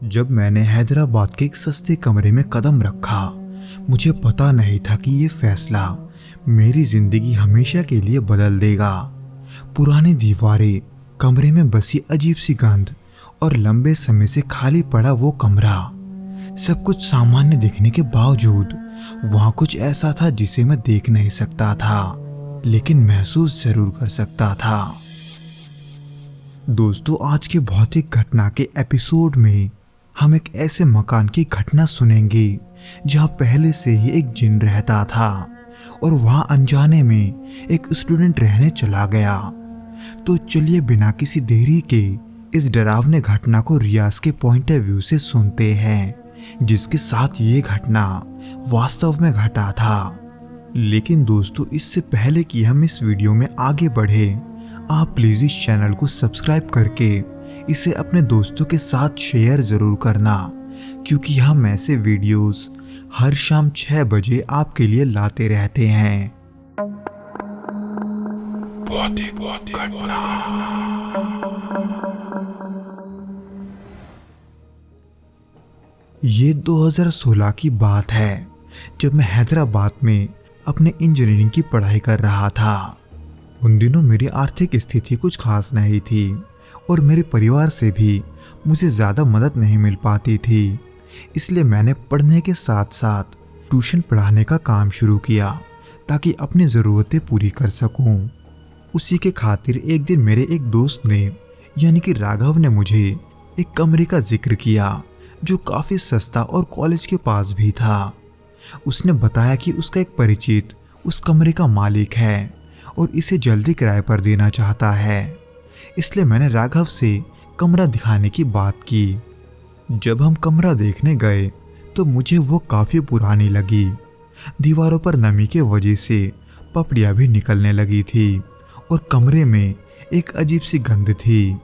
जब मैंने हैदराबाद के एक सस्ते कमरे में कदम रखा, मुझे पता नहीं था कि ये फैसला मेरी जिंदगी हमेशा के लिए बदल देगा। पुरानी दीवारें, कमरे में बसी अजीब सी गंध और लंबे समय से खाली पड़ा वो कमरा, सब कुछ सामान्य दिखने के बावजूद वहां कुछ ऐसा था जिसे मैं देख नहीं सकता था, लेकिन महसूस जरूर कर सकता था। दोस्तों, आज के भौतिक घटना के एपिसोड में हम एक ऐसे मकान की घटना सुनेंगे जहां पहले से ही एक जिन रहता था और वहां अनजाने में एक स्टूडेंट रहने चला गया। तो चलिए बिना किसी देरी के इस डरावने घटना को रियाज के पॉइंट ऑफ व्यू से सुनते हैं, जिसके साथ ये घटना वास्तव में घटा था। लेकिन दोस्तों, इससे पहले कि हम इस वीडियो में आगे बढ़े, आप प्लीज इस चैनल को सब्सक्राइब करके इसे अपने दोस्तों के साथ शेयर जरूर करना, क्योंकि हम ऐसे वीडियोस हर शाम 6 बजे आपके लिए लाते रहते हैं। ये 2016 की बात है, जब मैं हैदराबाद में अपने इंजीनियरिंग की पढ़ाई कर रहा था। उन दिनों मेरी आर्थिक स्थिति कुछ खास नहीं थी और मेरे परिवार से भी मुझे ज़्यादा मदद नहीं मिल पाती थी। इसलिए मैंने पढ़ने के साथ साथ ट्यूशन पढ़ाने का काम शुरू किया ताकि अपनी ज़रूरतें पूरी कर सकूं। उसी के खातिर एक दिन मेरे एक दोस्त ने, यानी कि राघव ने, मुझे एक कमरे का जिक्र किया जो काफ़ी सस्ता और कॉलेज के पास भी था। उसने बताया कि उसका एक परिचित उस कमरे का मालिक है और इसे जल्दी किराए पर देना चाहता है। इसलिए मैंने राघव से कमरा दिखाने की बात की। जब हम कमरा देखने गए तो मुझे वो काफ़ी पुरानी लगी। दीवारों पर नमी के वजह से पपड़ियाँ भी निकलने लगी थी और कमरे में एक अजीब सी गंध थी।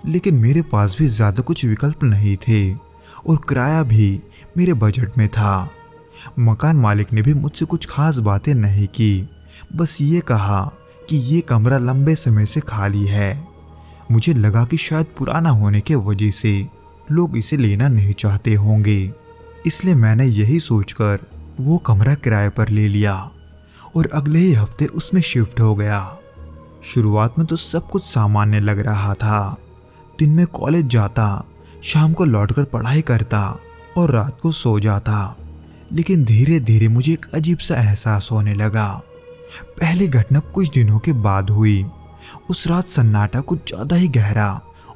लेकिन मेरे पास भी ज़्यादा कुछ विकल्प नहीं थे और किराया भी मेरे बजट में था। मकान मालिक ने भी मुझसे कुछ खास बातें नहीं की, बस ये कहा कि ये कमरा लंबे समय से खाली है। मुझे लगा कि शायद पुराना होने के वजह से लोग इसे लेना नहीं चाहते होंगे, इसलिए मैंने यही सोचकर वो कमरा किराए पर ले लिया और अगले ही हफ्ते उसमें शिफ्ट हो गया। शुरुआत में तो सब कुछ सामान्य लग रहा था। दिन में कॉलेज जाता, शाम को लौटकर पढ़ाई करता और रात को सो जाता। लेकिन धीरे धीरे मुझे एक अजीब सा एहसास होने लगा। पहली घटना कुछ दिनों के बाद हुई। उस रात सन्नाटा कुछ ज़्यादा ही गहरा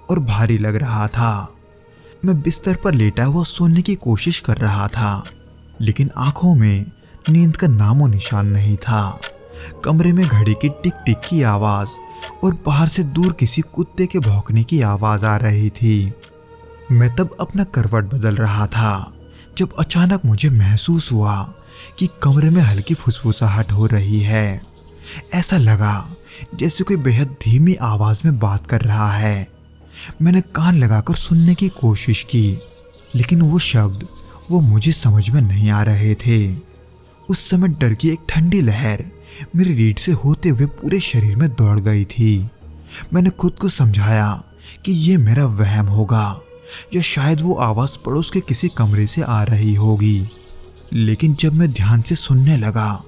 और भारी लग रहा था। मैं बिस्तर पर लेटा हुआ सोने की कोशिश कर रहा था, लेकिन आंखों में नींद का नामो निशान नहीं था। कमरे में घड़ी की टिक टिक की आवाज़ और बाहर से दूर किसी कुत्ते के भौंकने की आवाज़ आ रही थी। मैं तब अपना करवट बदल रहा था जब अचानक मुझे महसूस हुआ कि कमरे में हल्की फुसफुसाहट हो रही है। ऐसा लगा जैसे कोई बेहद धीमी आवाज में बात कर रहा है। मैंने कान लगाकर सुनने की कोशिश की, लेकिन वो शब्द मुझे समझ में नहीं आ रहे थे। उस समय डर की एक ठंडी लहर मेरी रीढ़ से होते हुए पूरे शरीर में दौड़ गई थी। मैंने खुद को समझाया कि ये मेरा वहम होगा या शायद वो आवाज पड़ोस के किसी कमरे से आ रही होगी। लेकिन जब मैं ध्यान से सुनने लगा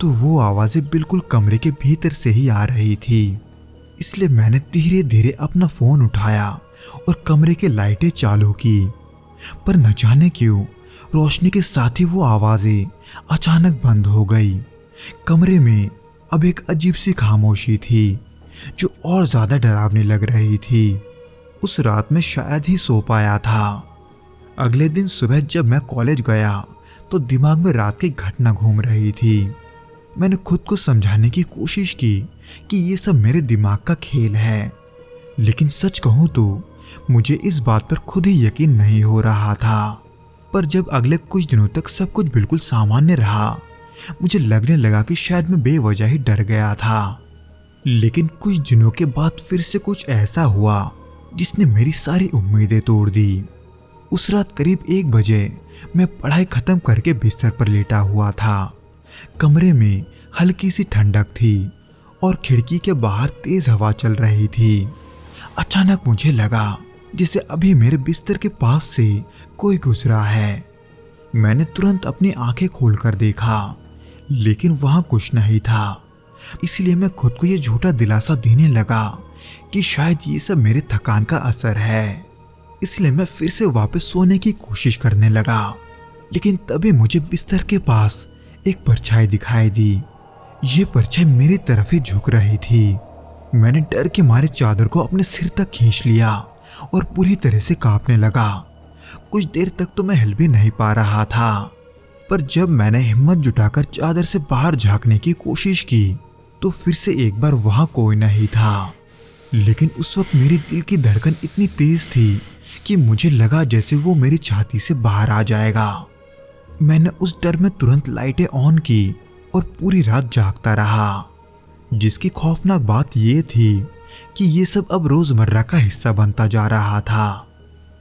तो वो आवाज़ें बिल्कुल कमरे के भीतर से ही आ रही थी। इसलिए मैंने धीरे धीरे अपना फ़ोन उठाया और कमरे की लाइटें चालू की, पर न जाने क्यों रोशनी के साथ ही वो आवाज़ें अचानक बंद हो गई। कमरे में अब एक अजीब सी खामोशी थी जो और ज़्यादा डरावनी लग रही थी। उस रात में शायद ही सो पाया था। अगले दिन सुबह जब मैं कॉलेज गया तो दिमाग में रात की घटना घूम रही थी। मैंने खुद को समझाने की कोशिश की कि ये सब मेरे दिमाग का खेल है, लेकिन सच कहूँ तो मुझे इस बात पर खुद ही यकीन नहीं हो रहा था। पर जब अगले कुछ दिनों तक सब कुछ बिल्कुल सामान्य रहा, मुझे लगने लगा कि शायद मैं बेवजह ही डर गया था। लेकिन कुछ दिनों के बाद फिर से कुछ ऐसा हुआ जिसने मेरी सारी उम्मीदें तोड़ दी। उस रात करीब 1 बजे मैं पढ़ाई खत्म करके बिस्तर पर लेटा हुआ था। कमरे में हल्की सी ठंडक थी और खिड़की के बाहर तेज हवा चल रही थी। अचानक मुझे लगा जैसे अभी मेरे बिस्तर के पास से कोई गुजरा है। मैंने तुरंत अपनी आंखें खोलकर देखा, लेकिन वहां कुछ नहीं था। इसलिए मैं खुद को ये झूठा दिलासा देने लगा कि शायद ये सब मेरे थकान का असर है। इसलिए मैं फिर से वापस सोने की कोशिश करने लगा, लेकिन तभी मुझे बिस्तर के पास एक परछाई दिखाई दी। ये परछाई मेरी तरफ ही झुक रही थी। मैंने डर के मारे चादर को अपने सिर तक खींच लिया और पूरी तरह से कांपने लगा। कुछ देर तक तो मैं हिल भी नहीं पा रहा था, पर जब मैंने हिम्मत जुटाकर चादर से बाहर झांकने की कोशिश की तो फिर से एक बार वहां कोई नहीं था। लेकिन उस वक्त मेरी दिल की धड़कन इतनी तेज थी कि मुझे लगा जैसे वो मेरी छाती से बाहर आ जाएगा। मैंने उस डर में तुरंत लाइटें ऑन की और पूरी रात जागता रहा, जिसकी खौफनाक बात ये थी कि ये सब अब रोजमर्रा का हिस्सा बनता जा रहा था।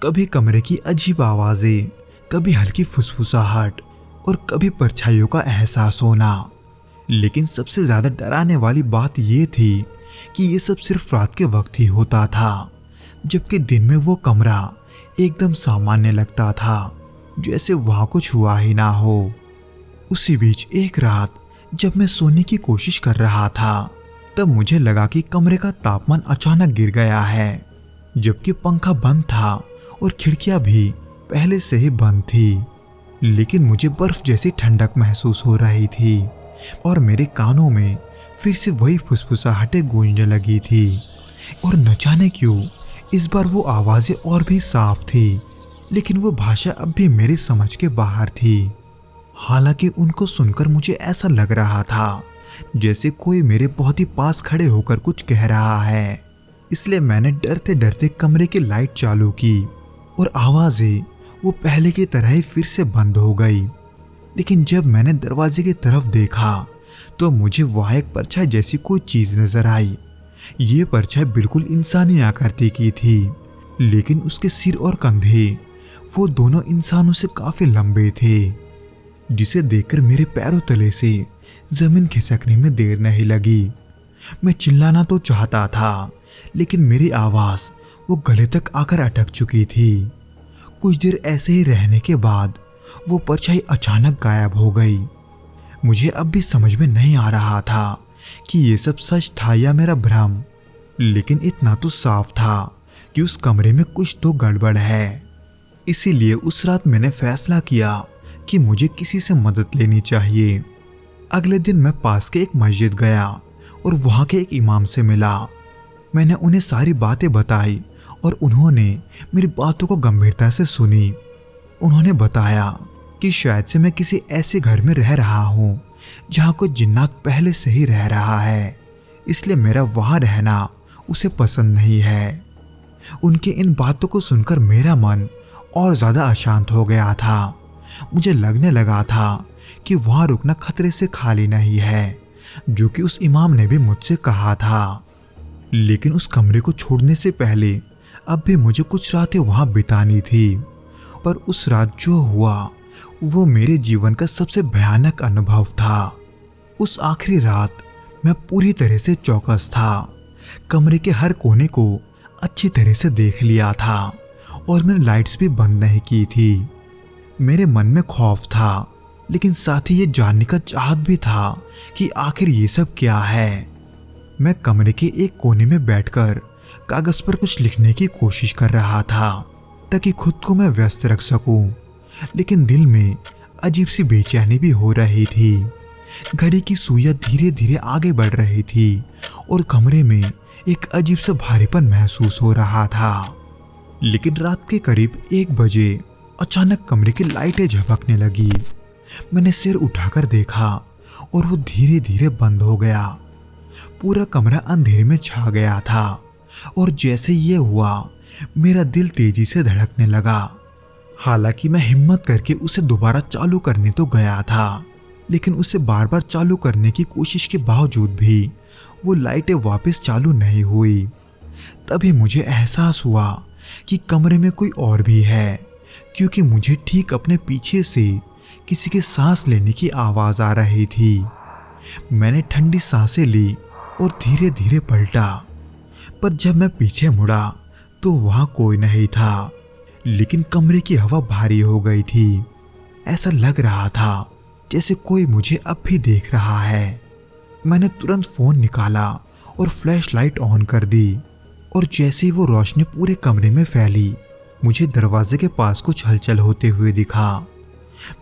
कभी कमरे की अजीब आवाजें, कभी हल्की फुसफुसाहट और कभी परछाइयों का एहसास होना। लेकिन सबसे ज्यादा डराने वाली बात ये थी कि ये सब सिर्फ रात के वक्त ही होता था, जबकि दिन में वो कमरा एकदम सामान्य लगता था, जैसे वहां कुछ हुआ ही ना हो। उसी बीच एक रात जब मैं सोने की कोशिश कर रहा था, तब मुझे लगा कि कमरे का तापमान अचानक गिर गया है, जबकि पंखा बंद था और खिड़कियां भी पहले से ही बंद थी। लेकिन मुझे बर्फ जैसी ठंडक महसूस हो रही थी और मेरे कानों में फिर से वही फुसफुसाहटें गूंजने लगी थी। और न जाने क्यों इस बार वो आवाजें और भी साफ थी, लेकिन वो भाषा अब भी मेरी समझ के बाहर थी। हालांकि उनको सुनकर मुझे ऐसा लग रहा था जैसे कोई मेरे बहुत ही पास खड़े होकर कुछ कह रहा है। इसलिए मैंने डरते डरते कमरे की लाइट चालू की और आवाजें वो पहले की तरह ही फिर से बंद हो गई। लेकिन जब मैंने दरवाजे की तरफ देखा तो मुझे वहां एक परछाई जैसी कोई चीज नजर आई। ये परछाई बिल्कुल इंसानी आकृति की थी, लेकिन उसके सिर और कंधे वो दोनों इंसानों से काफी लंबे थे, जिसे देखकर मेरे पैरों तले से जमीन खिसकने में देर नहीं लगी। मैं चिल्लाना तो चाहता था, लेकिन मेरी आवाज वो गले तक आकर अटक चुकी थी। कुछ देर ऐसे ही रहने के बाद वो परछाई अचानक गायब हो गई। मुझे अब भी समझ में नहीं आ रहा था कि ये सब सच था या मेरा भ्रम, लेकिन इतना तो साफ था कि उस कमरे में कुछ तो गड़बड़ है। इसीलिए उस रात मैंने फैसला किया कि मुझे किसी से मदद लेनी चाहिए। अगले दिन मैं पास के एक मस्जिद गया और वहां के एक इमाम से मिला। मैंने उन्हें सारी बातें बताई और उन्होंने मेरी बातों को गंभीरता से सुनी। उन्होंने बताया कि शायद से मैं किसी ऐसे घर में रह रहा हूँ जहाँ कोई जिन्नात पहले से ही रह रहा है, इसलिए मेरा वहां रहना उसे पसंद नहीं है। उनके इन बातों को सुनकर मेरा मन और ज्यादा अशांत हो गया था। मुझे लगने लगा था कि वहां रुकना खतरे से खाली नहीं है, जो कि उस इमाम ने भी मुझसे कहा था। लेकिन उस कमरे को छोड़ने से पहले अब भी मुझे कुछ रातें वहां बितानी थी। पर उस रात जो हुआ वो मेरे जीवन का सबसे भयानक अनुभव था। उस आखिरी रात मैं पूरी तरह से चौकस था। कमरे के हर कोने को अच्छी तरह से देख लिया था और मैंने लाइट्स भी बंद नहीं की थी। मेरे मन में खौफ था, लेकिन साथ ही ये जानने का चाहत भी था कि आखिर ये सब क्या है। मैं कमरे के एक कोने में बैठकर कागज पर कुछ लिखने की कोशिश कर रहा था ताकि खुद को मैं व्यस्त रख सकूं, लेकिन दिल में अजीब सी बेचैनी भी हो रही थी। घड़ी की सुइयां धीरे धीरे आगे बढ़ रही थी और कमरे में एक अजीब सा भारीपन महसूस हो रहा था। लेकिन रात के करीब 1 बजे अचानक कमरे की लाइटें झपकने लगी। मैंने सिर उठाकर देखा और वो धीरे धीरे बंद हो गया। पूरा कमरा अंधेरे में छा गया था और जैसे ये हुआ मेरा दिल तेजी से धड़कने लगा। हालांकि मैं हिम्मत करके उसे दोबारा चालू करने तो गया था, लेकिन उसे बार बार चालू करने की कोशिश के बावजूद भी वो लाइटें वापस चालू नहीं हुई। तभी मुझे एहसास हुआ कि कमरे में कोई और भी है, क्योंकि मुझे ठीक अपने पीछे से किसी के सांस लेने की आवाज आ रही थी। मैंने ठंडी सांसें ली और धीरे धीरे पलटा, पर जब मैं पीछे मुड़ा तो वहां कोई नहीं था, लेकिन कमरे की हवा भारी हो गई थी। ऐसा लग रहा था जैसे कोई मुझे अब भी देख रहा है। मैंने तुरंत फोन निकाला और फ्लैश लाइट ऑन कर दी, और जैसे ही वो रोशनी पूरे कमरे में फैली, मुझे दरवाजे के पास कुछ हलचल होते हुए दिखा।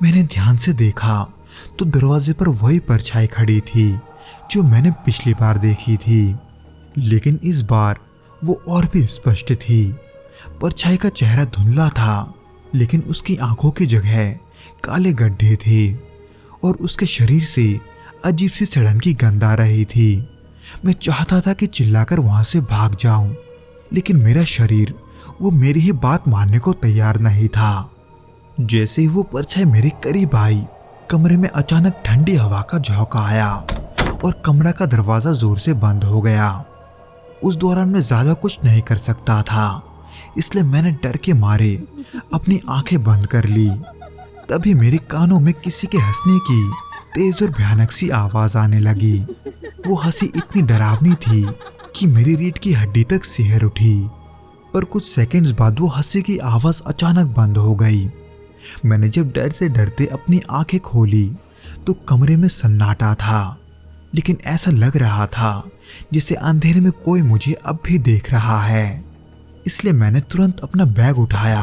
मैंने ध्यान से देखा तो दरवाजे पर वही परछाई खड़ी थी जो मैंने पिछली बार देखी थी, लेकिन इस बार वो और भी स्पष्ट थी। परछाई का चेहरा धुंधला था, लेकिन उसकी आंखों की जगह काले गड्ढे थे और उसके शरीर से अजीब सी सड़न की गंध आ रही थी। मैं चाहता था कि चिल्लाकर वहां से भाग जाऊं, लेकिन मेरा शरीर वो मेरी ही बात मानने को तैयार नहीं था। जैसे ही वो परछाई मेरे करीब आई, कमरे में अचानक ठंडी हवा का झोंका आया और कमरा का दरवाजा जोर से बंद हो गया। उस दौरान मैं ज्यादा कुछ नहीं कर सकता था, इसलिए मैंने डर के मारे अपनी आंखें बंद कर ली। तभी मेरे कानों में किसी के हंसने की तेज और भयानक सी आवाज आने लगी। वो हंसी इतनी डरावनी थी कि मेरी रीढ़ की हड्डी तक सिहर उठी। पर कुछ सेकंड्स बाद वो हंसी की आवाज अचानक बंद हो गई। मैंने जब डर से डरते अपनी आंखें खोली तो कमरे में सन्नाटा था, लेकिन ऐसा लग रहा था जैसे अंधेरे में कोई मुझे अब भी देख रहा है। इसलिए मैंने तुरंत अपना बैग उठाया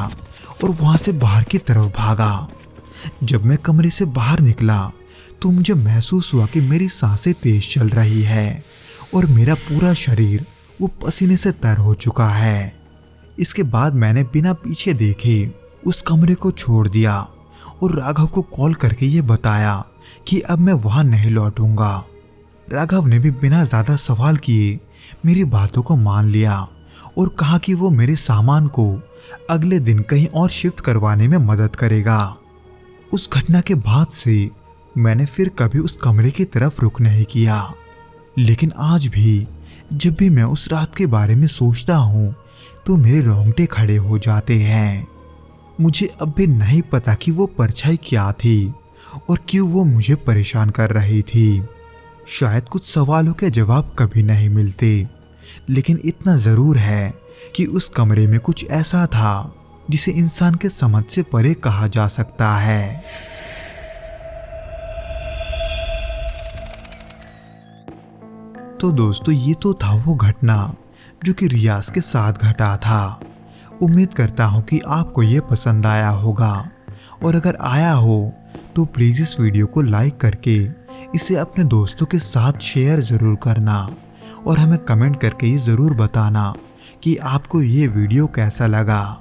और वहां से बाहर की तरफ भागा। जब मैं कमरे से बाहर निकला तो मुझे महसूस हुआ कि मेरी सांसें तेज चल रही है और मेरा पूरा शरीर वो पसीने से तर हो चुका है। इसके बाद मैंने बिना पीछे देखे उस कमरे को छोड़ दिया और राघव को कॉल करके ये बताया कि अब मैं वहां नहीं लौटूंगा। राघव ने भी बिना ज्यादा सवाल किए मेरी बातों को मान लिया और कहा कि वो मेरे सामान को अगले दिन कहीं और शिफ्ट करवाने में मदद करेगा। उस घटना के बाद से मैंने फिर कभी उस कमरे की तरफ रुख नहीं किया, लेकिन आज भी जब भी मैं उस रात के बारे में सोचता हूँ तो मेरे रोंगटे खड़े हो जाते हैं। मुझे अब भी नहीं पता कि वो परछाई क्या थी और क्यों वो मुझे परेशान कर रही थी। शायद कुछ सवालों के जवाब कभी नहीं मिलते, लेकिन इतना जरूर है कि उस कमरे में कुछ ऐसा था जिसे इंसान के समझ से परे कहा जा सकता है। तो दोस्तों, ये तो था वो घटना जो कि रियाज के साथ घटा था। उम्मीद करता हूँ कि आपको ये पसंद आया होगा, और अगर आया हो तो प्लीज़ इस वीडियो को लाइक करके इसे अपने दोस्तों के साथ शेयर ज़रूर करना, और हमें कमेंट करके ये ज़रूर बताना कि आपको ये वीडियो कैसा लगा।